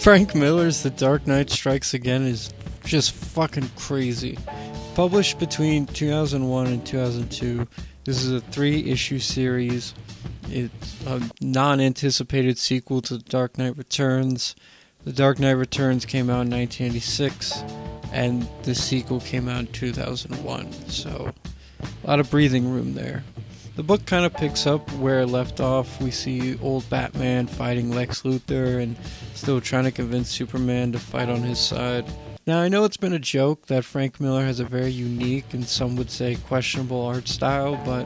Frank Miller's The Dark Knight Strikes Again is just fucking crazy. Published between 2001 and 2002, this is a 3-issue series. It's a non-anticipated sequel to The Dark Knight Returns. The Dark Knight Returns came out in 1986, and the sequel came out in 2001, so a lot of breathing room there. The book kind of picks up where it left off. We see old Batman fighting Lex Luthor and still trying to convince Superman to fight on his side. Now, I know it's been a joke that Frank Miller has a very unique and some would say questionable art style, but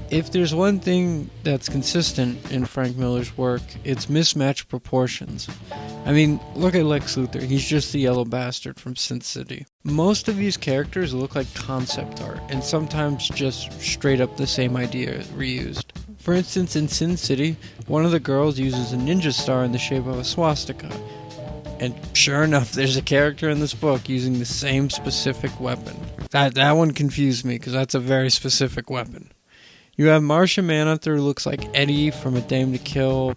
if there's one thing that's consistent in Frank Miller's work, it's mismatched proportions. I mean, look at Lex Luthor. He's just the yellow bastard from Sin City. Most of these characters look like concept art, and sometimes just straight up the same idea reused. For instance, in Sin City, one of the girls uses a ninja star in the shape of a swastika. And sure enough, there's a character in this book using the same specific weapon. That one confused me, because that's a very specific weapon. You have Martian Manhunter who looks like Eddie from A Dame to Kill.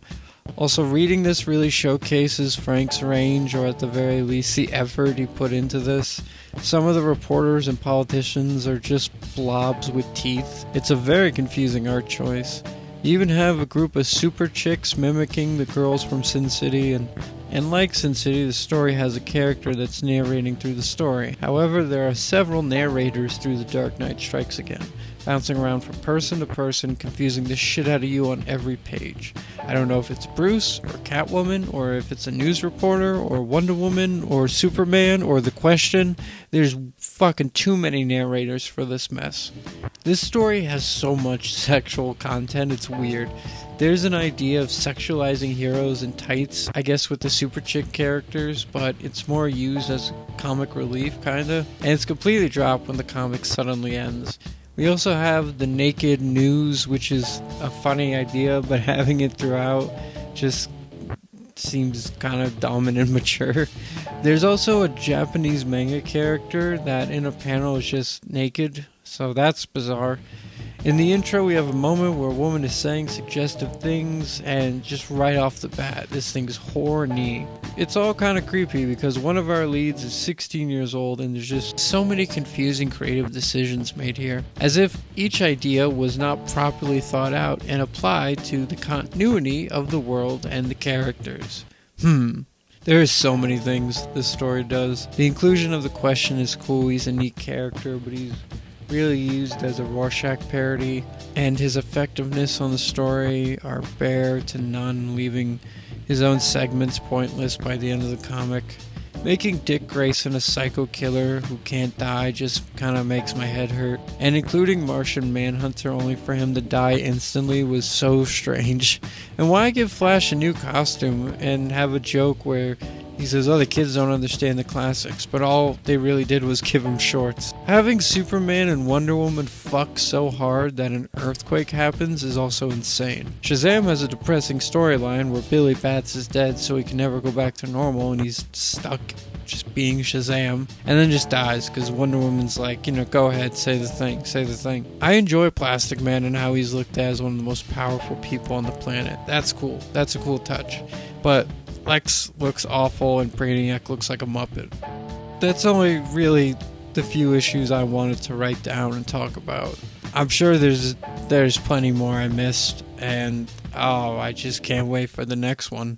Also, reading this really showcases Frank's range, or at the very least the effort he put into this. Some of the reporters and politicians are just blobs with teeth. It's a very confusing art choice. You even have a group of super chicks mimicking the girls from Sin City, and like Sin City, the story has a character that's narrating through the story. However, there are several narrators through The Dark Knight Strikes Again, bouncing around from person to person, confusing the shit out of you on every page. I don't know if it's Bruce, or Catwoman, or if it's a news reporter, or Wonder Woman, or Superman, or The Question. There's fucking too many narrators for this mess. This story has so much sexual content, it's weird. There's an idea of sexualizing heroes in tights, I guess with the super chick characters, but it's more used as comic relief, kinda. And it's completely dropped when the comic suddenly ends. We also have the naked news, which is a funny idea, but having it throughout just seems kind of dumb and immature. There's also a Japanese manga character that in a panel is just naked, so that's bizarre. In the intro, we have a moment where a woman is saying suggestive things, and just right off the bat, this thing's horny. It's all kind of creepy because one of our leads is 16 years old, and there's just so many confusing creative decisions made here, as if each idea was not properly thought out and applied to the continuity of the world and the characters. There are so many things this story does. The inclusion of The Question is cool. He's a neat character, but he's really used as a Rorschach parody, and his effectiveness on the story are bare to none, leaving his own segments pointless by the end of the comic. Making Dick Grayson a psycho killer who can't die just kind of makes my head hurt, and including Martian Manhunter only for him to die instantly was so strange. And why give Flash a new costume and have a joke where he says, oh, the kids don't understand the classics, but all they really did was give him shorts. Having Superman and Wonder Woman fuck so hard that an earthquake happens is also insane. Shazam has a depressing storyline where Billy Bats is dead so he can never go back to normal and he's stuck just being Shazam, and then just dies because Wonder Woman's like, go ahead, say the thing. I enjoy Plastic Man and how he's looked at as one of the most powerful people on the planet. That's cool. That's a cool touch. But Lex looks awful and Brainiac looks like a Muppet. That's only really the few issues I wanted to write down and talk about. I'm sure there's plenty more I missed, and I just can't wait for the next one.